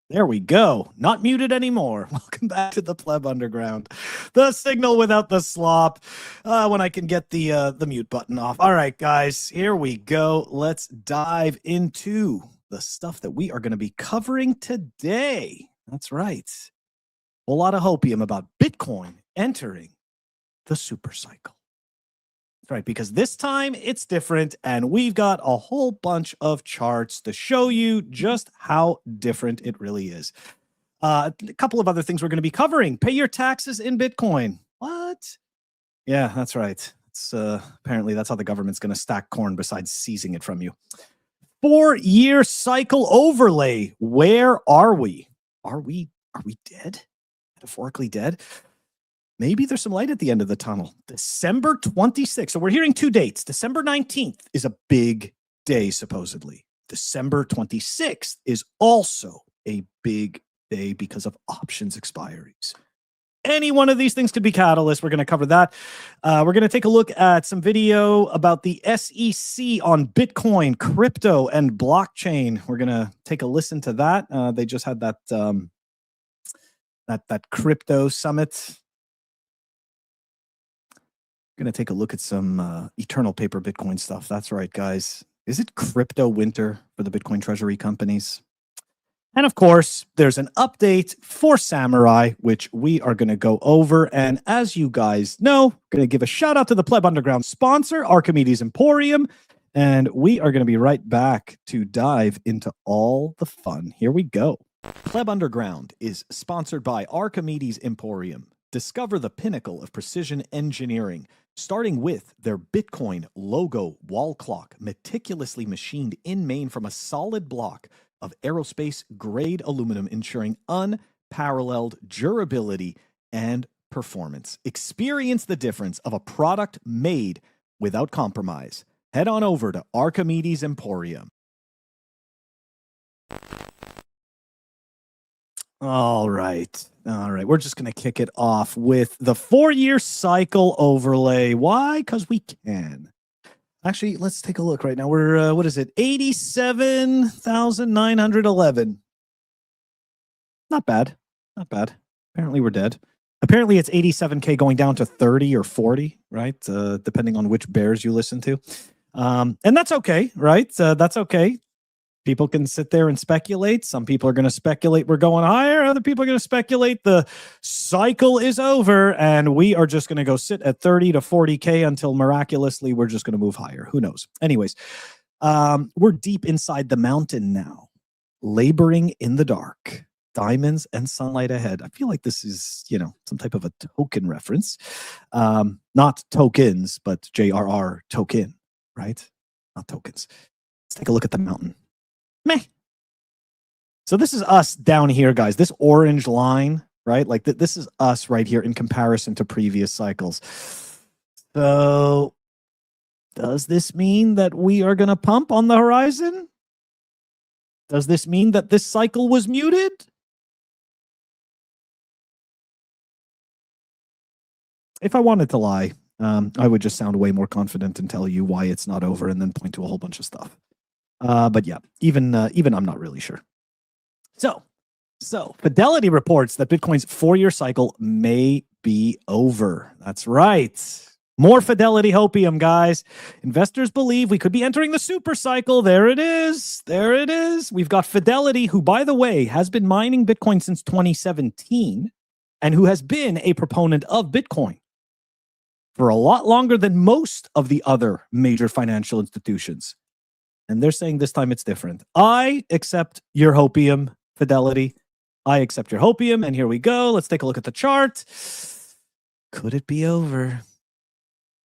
There we go. Not muted anymore. Welcome back to the Pleb Underground. The signal without the slop. When I can get the mute button off. All right, guys, here we go. Let's dive into the stuff that we are going to be covering today. That's right. A lot of hopium about Bitcoin entering the supercycle. Right, because this time it's different, and we've got a whole bunch of charts to show you just how different it really is. A couple of other things we're going to be covering. Pay your taxes in Bitcoin. What? Yeah, that's right. It's apparently that's how the government's going to stack corn besides seizing it from you. 4-year cycle overlay. Where are we? Are we dead? Metaphorically dead? Maybe there's some light at the end of the tunnel. December 26th. So we're hearing two dates. December 19th is a big day, supposedly. December 26th is also a big day because of options expiries. Any one of these things could be catalyst. We're going to cover that. We're going to take a look at some video about the SEC on Bitcoin, crypto, and blockchain. We're going to take a listen to that. They just had that crypto summit. Going to take a look at some eternal paper Bitcoin stuff. That's right, guys. Is it crypto winter for the Bitcoin treasury companies? And of course, there's an update for Samourai, which we are going to go over. And as you guys know, going to give a shout out to the Pleb Underground sponsor, Archimedes Emporium. And we are going to be right back to dive into all the fun. Here we go. Pleb Underground is sponsored by Archimedes Emporium. Discover the pinnacle of precision engineering, starting with their Bitcoin logo wall clock, meticulously machined in Maine from a solid block of aerospace-grade aluminum, ensuring unparalleled durability and performance. Experience the difference of a product made without compromise. Head on over to Archimedes Emporium. All right. We're just going to kick it off with the 4-year cycle overlay. Why? Because we can. Actually, let's take a look right now. We're, what is it? 87,911. Not bad. Not bad. Apparently we're dead. Apparently it's 87K going down to 30 or 40, right? Depending on which bears you listen to. And that's okay, right? That's okay. People can sit there and speculate. Some people are going to speculate we're going higher. Other people are going to speculate the cycle is over and we are just going to go sit at 30 to 40K until miraculously we're just going to move higher. Who knows? Anyways, we're deep inside the mountain now, laboring in the dark. Diamonds and sunlight ahead. I feel like this is, some type of a token reference. Not tokens, but JRR token, right? Not tokens. Let's take a look at the mountain. Meh. So this is us down here, guys. This orange line, right? Like this is us right here in comparison to previous cycles. So does this mean that we are going to pump on the horizon? Does this mean that this cycle was muted? If I wanted to lie, I would just sound way more confident and tell you why it's not over and then point to a whole bunch of stuff. But yeah, even I'm not really sure. So Fidelity reports that Bitcoin's 4-year cycle may be over. That's right. More Fidelity hopium, guys. Investors believe we could be entering the super cycle. There it is. There it is. We've got Fidelity, who, by the way, has been mining Bitcoin since 2017 and who has been a proponent of Bitcoin for a lot longer than most of the other major financial institutions. And they're saying this time it's different. I accept your hopium, Fidelity. I accept your hopium. And here we go. Let's take a look at the chart. Could it be over?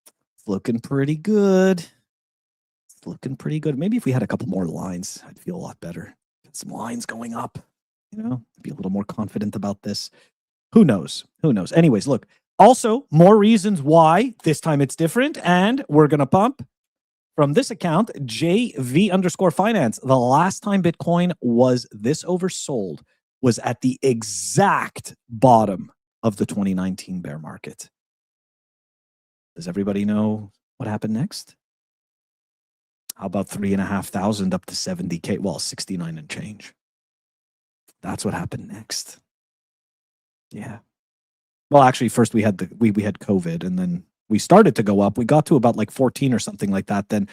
It's looking pretty good. It's looking pretty good. Maybe if we had a couple more lines, I'd feel a lot better. Get some lines going up, be a little more confident about this. Who knows? Who knows? Anyways, look. Also, more reasons why this time it's different. And we're going to pump. From this account, JV_finance, the last time Bitcoin was this oversold was at the exact bottom of the 2019 bear market. Does everybody know what happened next? How about 3,500 up to 70K? Well, 69 and change. That's what happened next. Yeah. Well, actually, first we had COVID, and then we started to go up. We got to about like 14 or something like that. Then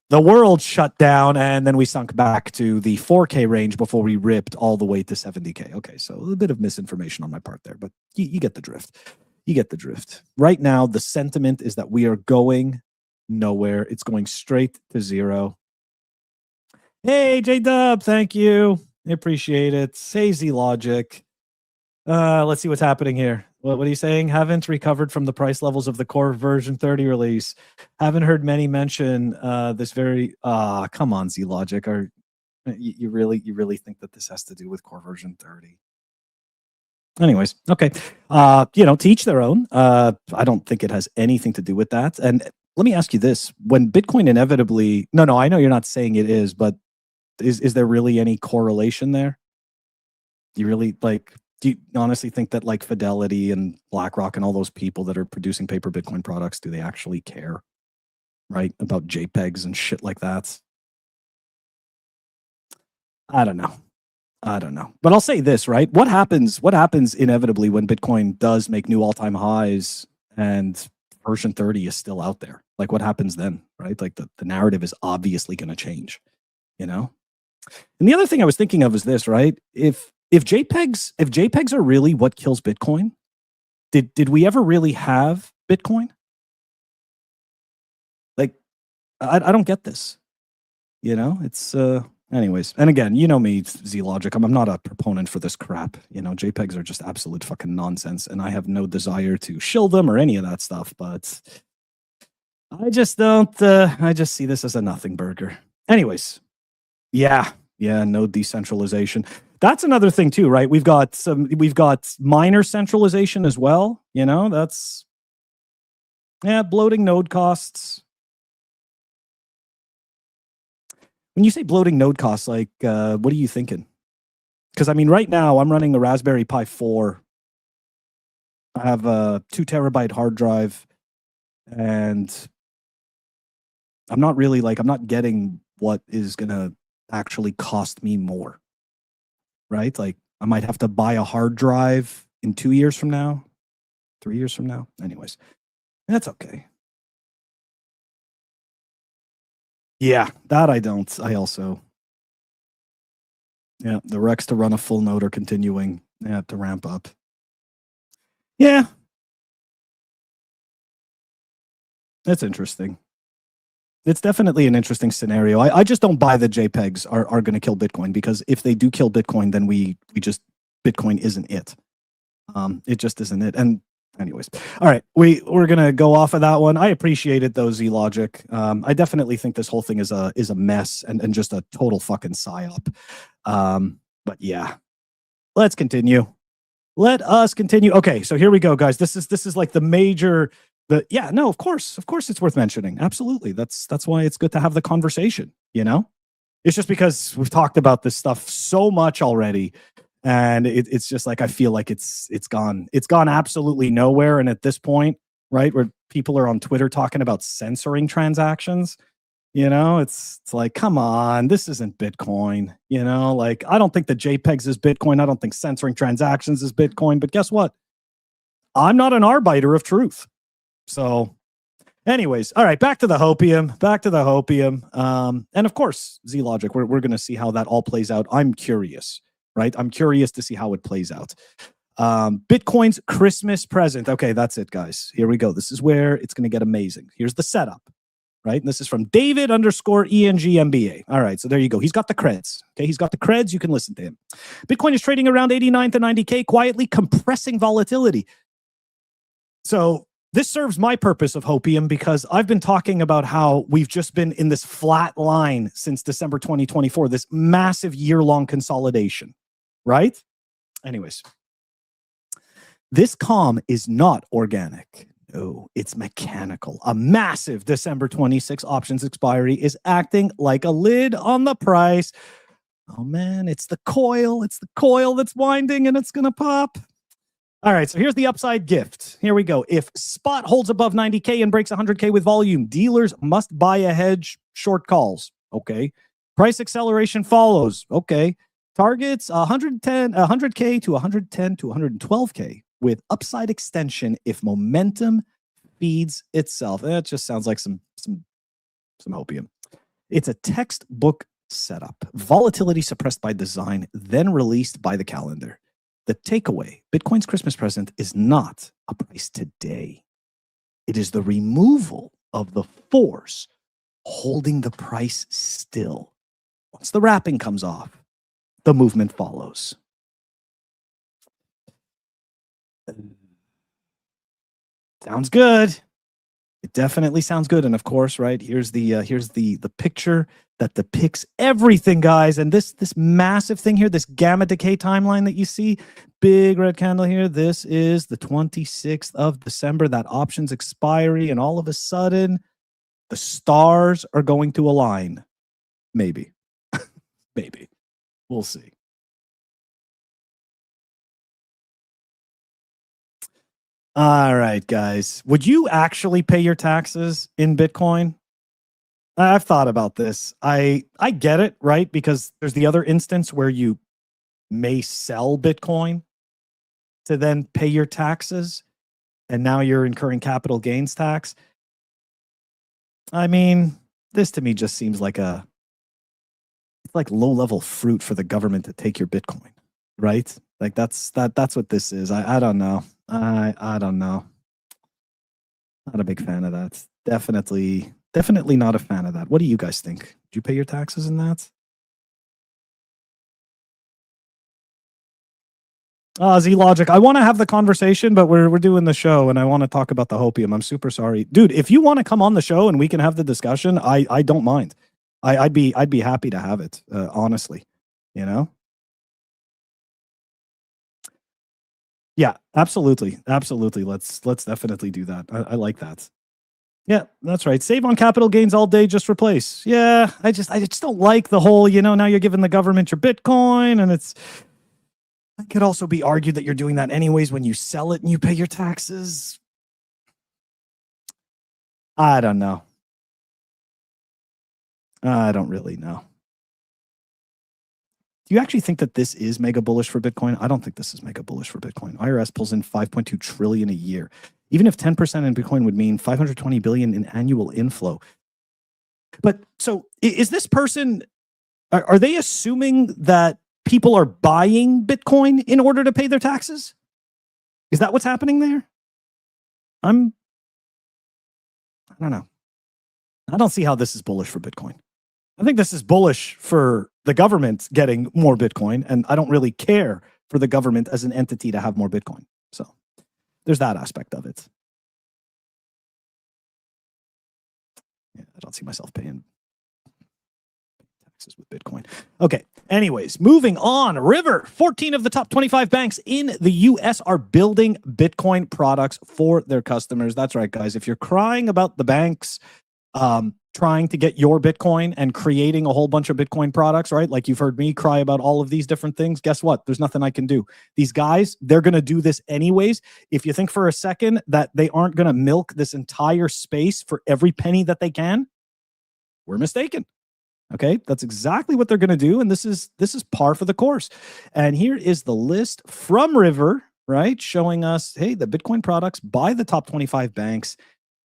the world shut down, and then we sunk back to the 4K range before we ripped all the way to 70K. Okay, so a bit of misinformation on my part there, but you get the drift. You get the drift. Right now, the sentiment is that we are going nowhere. It's going straight to zero. Hey, J-Dub, thank you. I appreciate it. Say Z-Logic. Let's see what's happening here. What are you saying? Haven't recovered from the price levels of the core version 30 release. Haven't heard many mention this very come on, Z-Logic. Are you really think that this has to do with core version 30? Anyways, okay. To each their own. I don't think it has anything to do with that. And let me ask you this. When Bitcoin inevitably no, I know you're not saying it is, but is there really any correlation there? You really do you honestly think that like Fidelity and BlackRock and all those people that are producing paper Bitcoin products, do they actually care, right, about JPEGs and shit like that? I don't know. But I'll say this, right? What happens inevitably when Bitcoin does make new all-time highs and version 30 is still out there? Like what happens then, right? Like the narrative is obviously going to change, And the other thing I was thinking of is this, right? If JPEGs are really what kills Bitcoin, did we ever really have Bitcoin? Like, I don't get this. It's anyways. And again, you know me, Z-Logic. I'm not a proponent for this crap. JPEGs are just absolute fucking nonsense, and I have no desire to shill them or any of that stuff. But I just don't. I just see this as a nothing burger. Anyways, yeah, no decentralization. That's another thing too, right? We've got minor centralization as well. That's bloating node costs. When you say bloating node costs, like what are you thinking? Because I mean, right now I'm running a Raspberry Pi 4. I have a 2 terabyte hard drive, and I'm not getting what is gonna actually cost me more. Right? Like I might have to buy a hard drive in 2 years from now, 3 years from now. Anyways, that's okay. Yeah, that I don't. I also. Yeah, the Rex to run a full node are continuing to ramp up. Yeah. That's interesting. It's definitely an interesting scenario. I just don't buy that JPEGs are going to kill Bitcoin, because if they do kill Bitcoin, then Bitcoin isn't it. It just isn't it. And anyways, all right, we're going to go off of that one. I appreciate it though, Z-Logic. I definitely think this whole thing is a mess and just a total fucking psyop. But yeah, let's continue. Let us continue. Okay, so here we go, guys. This is like the major. Of course it's worth mentioning. Absolutely. That's why it's good to have the conversation, It's just because we've talked about this stuff so much already, and it's just like I feel like it's gone absolutely nowhere. And at this point, right, where people are on Twitter talking about censoring transactions, it's like, come on, this isn't Bitcoin. Like I don't think the JPEGs is Bitcoin. I don't think censoring transactions is Bitcoin. But guess what? I'm not an arbiter of truth. So anyways, all right, back to the hopium. And of course, Z-Logic, we're going to see how that all plays out. I'm curious, right? I'm curious to see how it plays out. Bitcoin's Christmas present. Okay, that's it, guys. Here we go. This is where it's going to get amazing. Here's the setup, right? And this is from David_ENG All right, so there you go. He's got the creds. Okay, he's got the creds. You can listen to him. Bitcoin is trading around 89 to 90K, quietly compressing volatility. So this serves my purpose of hopium, because I've been talking about how we've just been in this flat line since December 2024, this massive year-long consolidation, right? Anyways, this calm is not organic. No, it's mechanical. A massive December 26 options expiry is acting like a lid on the price. Oh man, it's the coil. It's the coil that's winding, and it's going to pop. All right, so here's the upside gift. Here we go. If spot holds above 90K and breaks 100K with volume, dealers must buy a hedge short calls. Okay. Price acceleration follows. Okay. targets 100K to 110 to 112K with upside extension if momentum feeds itself. That just sounds like some opium. It's a textbook setup. Volatility suppressed by design, then released by the calendar. The takeaway, Bitcoin's Christmas present is not a price today. It is the removal of the force holding the price still. Once the wrapping comes off, the movement follows. Sounds good. It definitely sounds good. And of course, right, here's the picture that depicts everything, guys. And this massive thing here, this gamma decay timeline that you see, big red candle here, this is the 26th of December, that options expiry, and all of a sudden the stars are going to align. Maybe. Maybe. We'll see. All right, guys. Would you actually pay your taxes in Bitcoin? I've thought about this. I get it, right? Because there's the other instance where you may sell Bitcoin to then pay your taxes, and now you're incurring capital gains tax. I mean, this to me just seems like it's like low-level fruit for the government to take your Bitcoin, right? Like that's what this is. I don't know. I don't know. Not a big fan of that. Definitely not a fan of that. What do you guys think? Do you pay your taxes in that? Z-Logic, I want to have the conversation, but we're doing the show, and I want to talk about the hopium. I'm super sorry. Dude, if you want to come on the show and we can have the discussion, I don't mind. I'd be happy to have it, honestly, you know? Yeah, absolutely. Absolutely. Let's definitely do that. I like that. Yeah, that's right. Save on capital gains all day, just replace. Yeah, I just don't like the whole, now you're giving the government your Bitcoin, and it could also be argued that you're doing that anyways when you sell it and you pay your taxes. I don't know. I don't really know. Do you actually think that this is mega bullish for Bitcoin? I don't think this is mega bullish for Bitcoin. IRS pulls in 5.2 trillion a year. Even if 10% in Bitcoin would mean 520 billion in annual inflow. But so is this person, are they assuming that people are buying Bitcoin in order to pay their taxes? Is that what's happening there? I don't know. I don't see how this is bullish for Bitcoin. I think this is bullish for the government getting more Bitcoin, and I don't really care for the government as an entity to have more Bitcoin. So there's that aspect of it. Yeah, I don't see myself paying taxes with Bitcoin. Okay. Anyways, moving on. River, 14 of the top 25 banks in the US are building Bitcoin products for their customers. That's right, guys. If you're crying about the banks trying to get your Bitcoin and creating a whole bunch of Bitcoin products, right? Like you've heard me cry about all of these different things. Guess what? There's nothing I can do. These guys, they're going to do this anyways. If you think for a second that they aren't going to milk this entire space for every penny that they can, we're mistaken. Okay, that's exactly what they're going to do, and this is par for the course. And here is the list from River, right, showing us, hey, the Bitcoin products by the top 25 banks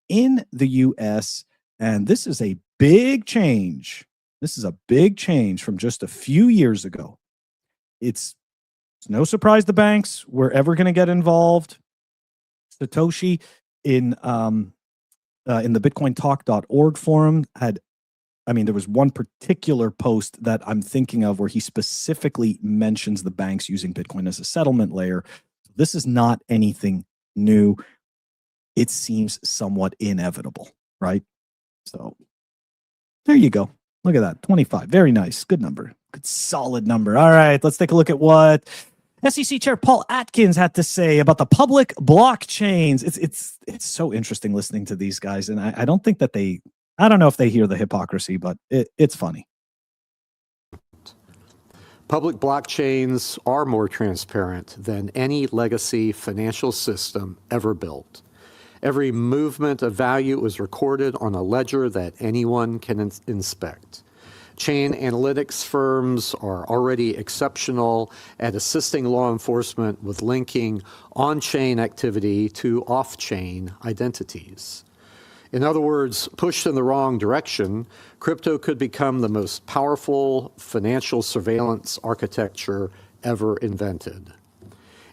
in the US. And this is a big change. This is a big change from just a few years ago. It's no surprise the banks were ever going to get involved. Satoshi in the bitcointalk.org forum there was one particular post that I'm thinking of where he specifically mentions the banks using Bitcoin as a settlement layer. This is not anything new. It seems somewhat inevitable, right? So there you go. Look at that. 25. Very nice. Good number. Good solid number. All right. Let's take a look at what SEC Chair Paul Atkins had to say about the public blockchains. It's so interesting listening to these guys. And I don't think that I don't know if they hear the hypocrisy, but it's funny. Public blockchains are more transparent than any legacy financial system ever built. Every movement of value is recorded on a ledger that anyone can inspect. Chain analytics firms are already exceptional at assisting law enforcement with linking on-chain activity to off-chain identities. In other words, pushed in the wrong direction, crypto could become the most powerful financial surveillance architecture ever invented.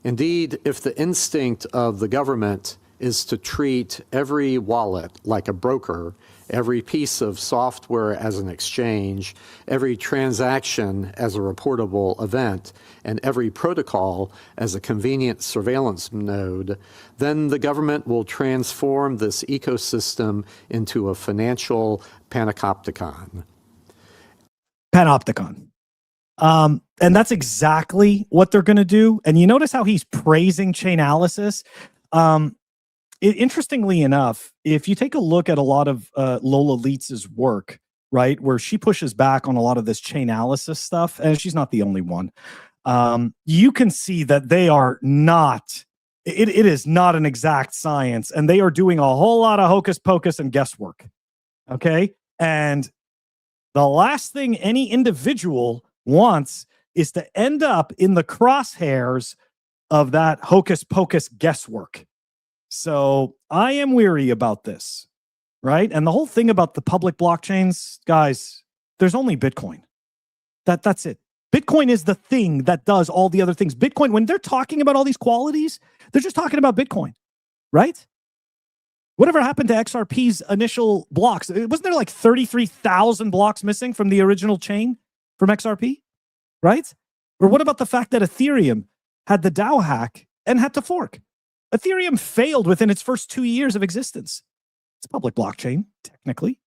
Indeed, if the instinct of the government is to treat every wallet like a broker, every piece of software as an exchange, every transaction as a reportable event, and every protocol as a convenient surveillance node, then the government will transform this ecosystem into a financial panopticon. Panopticon. And that's exactly what they're going to do. And you notice how he's praising Chainalysis. Interestingly enough, if you take a look at a lot of Lola Leitz's work, right, where she pushes back on a lot of this Chainalysis stuff, and she's not the only one, you can see that they are not, it is not an exact science, and they are doing a whole lot of hocus pocus and guesswork. Okay. And the last thing any individual wants is to end up in the crosshairs of that hocus pocus guesswork. So I am weary about this, right? And the whole thing about the public blockchains, guys, there's only Bitcoin. That's it. Bitcoin is the thing that does all the other things. Bitcoin, when they're talking about all these qualities, they're just talking about Bitcoin, right? Whatever happened to XRP's initial blocks? Wasn't there like 33,000 blocks missing from the original chain from XRP, right? Or what about the fact that Ethereum had the DAO hack and had to fork? Ethereum failed within its first 2 years of existence. It's a public blockchain, technically,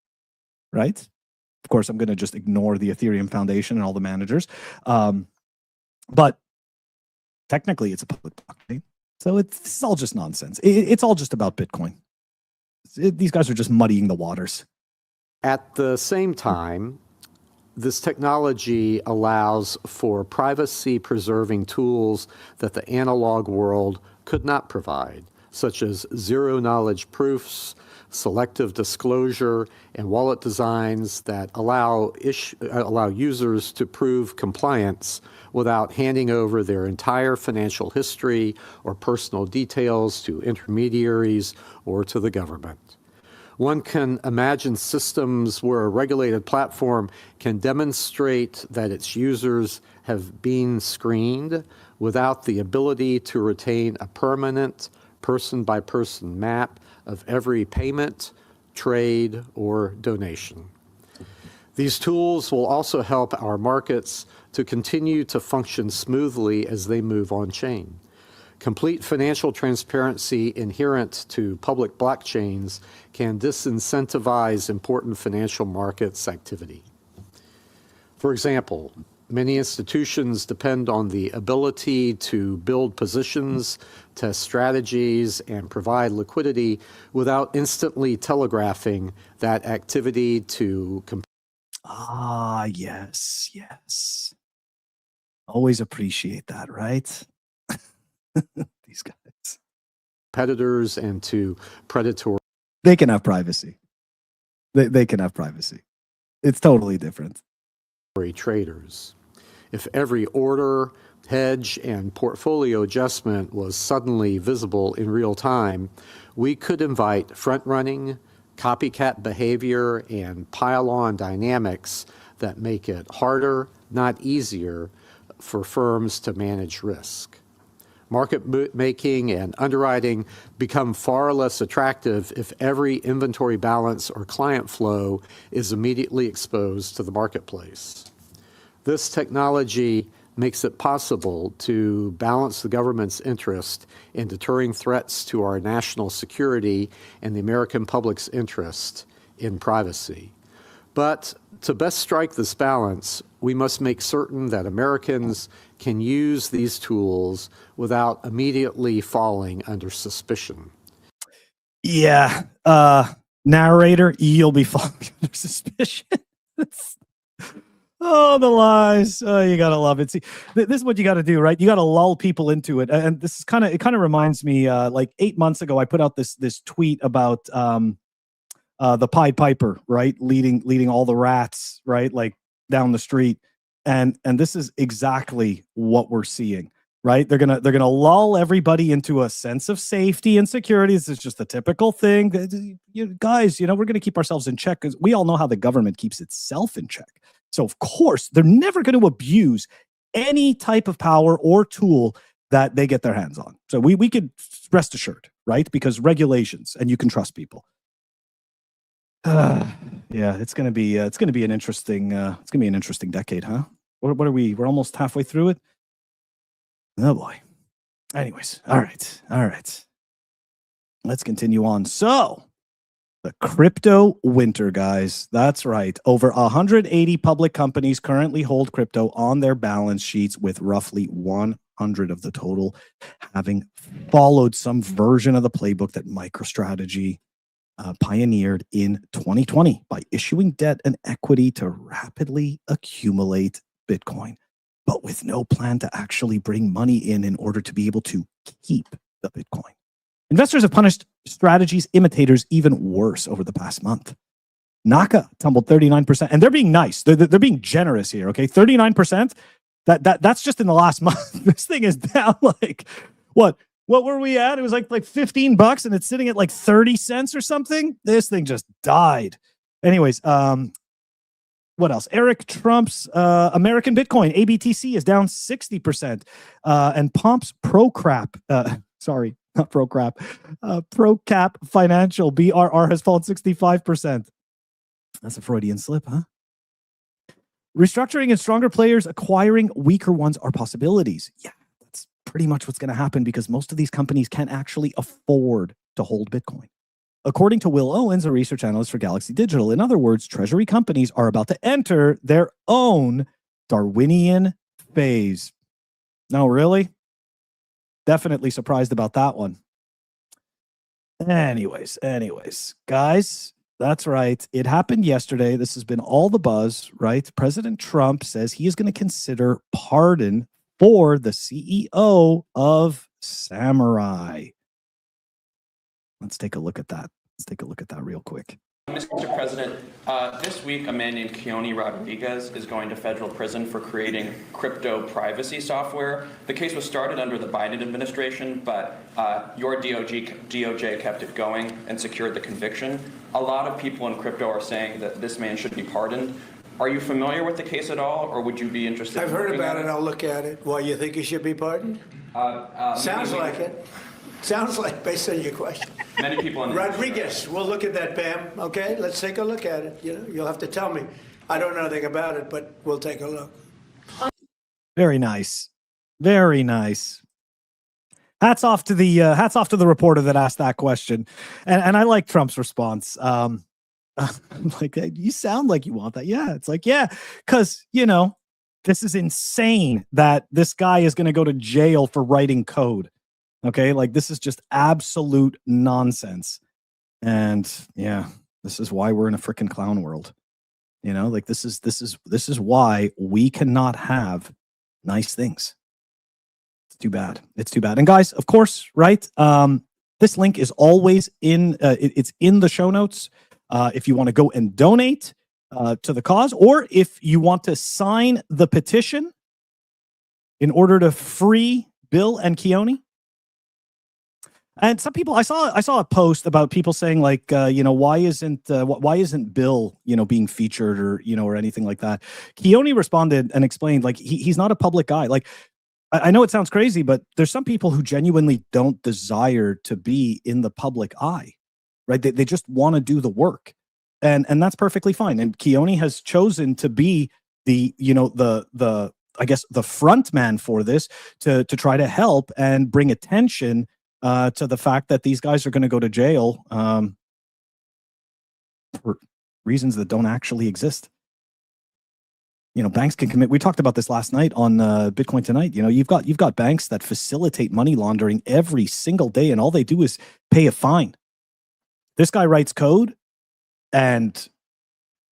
right? Of course, I'm going to just ignore the Ethereum Foundation and all the managers. But technically, it's a public blockchain. So it's all just nonsense. It's all just about Bitcoin. These guys are just muddying the waters. At the same time, this technology allows for privacy-preserving tools that the analog world could not provide, such as zero-knowledge proofs, selective disclosure, and wallet designs that allow users to prove compliance without handing over their entire financial history or personal details to intermediaries or to the government. One can imagine systems where a regulated platform can demonstrate that its users have been screened without the ability to retain a permanent person-by-person map of every payment, trade, or donation. These tools will also help our markets to continue to function smoothly as they move on-chain. Complete financial transparency inherent to public blockchains can disincentivize important financial markets activity. For example, many institutions depend on the ability to build positions, test strategies, and provide liquidity without instantly telegraphing that activity to yes. Always appreciate that, right? These guys. competitors and to predatory. They can have privacy. They can have privacy. It's totally different. Traders. If every order, hedge, and portfolio adjustment was suddenly visible in real time, we could invite front-running, copycat behavior, and pile-on dynamics that make it harder, not easier, for firms to manage risk. Market making and underwriting become far less attractive if every inventory balance or client flow is immediately exposed to the marketplace. This technology makes it possible to balance the government's interest in deterring threats to our national security and the American public's interest in privacy. But to best strike this balance, we must make certain that Americans can use these tools without immediately falling under suspicion. Yeah. Narrator, you'll be falling under suspicion. Oh, the lies. Oh, you gotta love it. See, this is what you gotta do, right? You gotta lull people into it. And this is kind of reminds me, like 8 months ago, I put out this tweet about the Pied Piper, right? Leading all the rats, right? Like down the street, and this is exactly what we're seeing. Right? They're gonna lull everybody into a sense of safety and security. This is just a typical thing. Guys, we're gonna keep ourselves in check because we all know how the government keeps itself in check. So of course, they're never going to abuse any type of power or tool that they get their hands on. So we could rest assured, right? Because regulations, and you can trust people. Yeah, it's gonna be an interesting decade, huh? What are we? We're almost halfway through it. Oh boy. Anyways, all right. Let's continue on. So, the crypto winter, guys. That's right. Over 180 public companies currently hold crypto on their balance sheets, with roughly 100 of the total having followed some version of the playbook that MicroStrategy pioneered in 2020 by issuing debt and equity to rapidly accumulate Bitcoin, but with no plan to actually bring money in order to be able to keep the Bitcoin. Investors have punished Strategy's imitators even worse over the past month. Naka tumbled 39%, and they're being nice. They're being generous here, okay? 39%, that's just in the last month. This thing is down like, what were we at? It was like $15, and it's sitting at like 30 cents or something. This thing just died. Anyways, what else? Eric Trump's American Bitcoin, ABTC, is down 60%. And Pomp's ProCap Financial, BRR, has fallen 65%. That's a Freudian slip, huh? Restructuring and stronger players acquiring weaker ones are possibilities. Yeah, that's pretty much what's going to happen, because most of these companies can't actually afford to hold Bitcoin. According to Will Owens, a research analyst for Galaxy Digital, in other words, treasury companies are about to enter their own Darwinian phase. No, really? Definitely surprised about that one. Anyways, guys, that's right. It happened yesterday. This has been all the buzz, right? President Trump says he is going to consider pardon for the CEO of Samourai. Let's take a look at that. Real quick. Mr. President, this week a man named Keone Rodriguez is going to federal prison for creating crypto privacy software. The case was started under the Biden administration, but your DOJ kept it going and secured the conviction. A lot of people in crypto are saying that this man should be pardoned. Are you familiar with the case at all, or would you be interested? I've heard about it. I'll look at it. Why, you think he should be pardoned? Sounds like it. Sounds like, based on your question. Many people in the Rodriguez, we'll look at that, Pam. Okay, let's take a look at it. You'll have to tell me. I don't know anything about it, but we'll take a look. Very nice. Hats off to the reporter that asked that question, and I like Trump's response. Like, you sound like you want that. Yeah, it's like, yeah, because this is insane that this guy is going to go to jail for writing code. Okay, like, this is just absolute nonsense. And yeah, this is why we're in a freaking clown world. Like, this is why we cannot have nice things. It's too bad. And guys, of course, right? This link is always in. It's in the show notes. If you want to go and donate to the cause, or if you want to sign the petition in order to free Bill and Keone. And some people, I saw a post about people saying, like, why isn't Bill, being featured or anything like that. Keone responded and explained, like, he's not a public guy. Like, I know it sounds crazy, but there's some people who genuinely don't desire to be in the public eye, right? They just want to do the work, and that's perfectly fine. And Keone has chosen to be the I guess the front man for this, to try to help and bring attention to the fact that these guys are going to go to jail for reasons that don't actually exist. Banks can commit. We talked about this last night on Bitcoin Tonight. You've got banks that facilitate money laundering every single day, and all they do is pay a fine. This guy writes code, and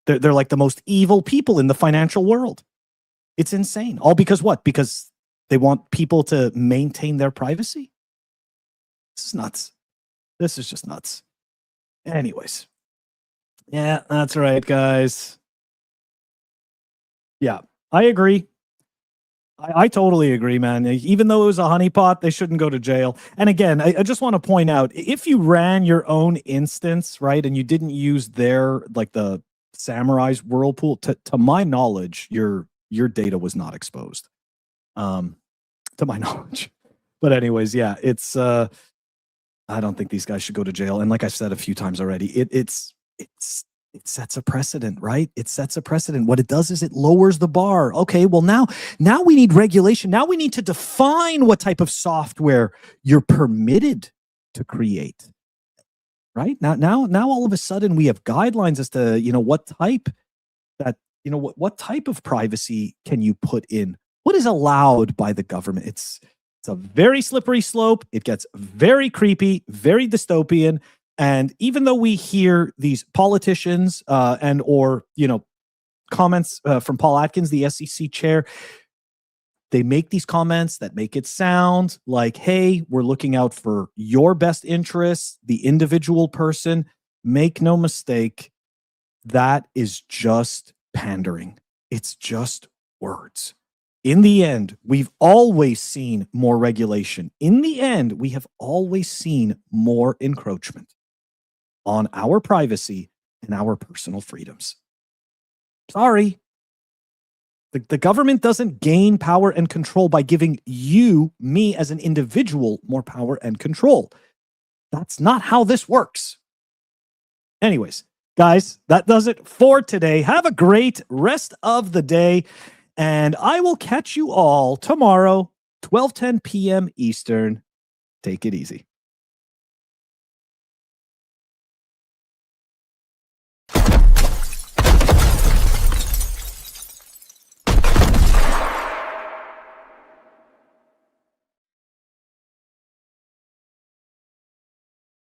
they're like the most evil people in the financial world. It's insane. All because what? Because they want people to maintain their privacy. This is nuts. This is just nuts. Anyways. Yeah, that's right, guys. Yeah, I agree. I totally agree, man. Even though it was a honeypot, they shouldn't go to jail. And again, I just want to point out, if you ran your own instance, right, and you didn't use their, like the Samurai's whirlpool, to my knowledge, your data was not exposed. To my knowledge. But anyways, yeah, it's I don't think these guys should go to jail. And like I've said a few times already, it sets a precedent, right? It sets a precedent. What it does is it lowers the bar. Okay, well now we need regulation. Now we need to define what type of software you're permitted to create. Right? Now all of a sudden we have guidelines as to, what type that, what type of privacy can you put in? What is allowed by the government? It's a very slippery slope. It gets very creepy, very dystopian. And even though we hear these politicians or comments from Paul Atkins, the SEC chair, they make these comments that make it sound like, hey, we're looking out for your best interests, the individual person. Make no mistake, that is just pandering. It's just words. In the end, we've always seen more regulation. In the end, we have always seen more encroachment on our privacy and our personal freedoms. Sorry. The government doesn't gain power and control by giving you, me as an individual, more power and control. That's not how this works. Anyways, guys, that does it for today. Have a great rest of the day, and I will catch you all tomorrow, 12:10 p.m. Eastern. Take it easy.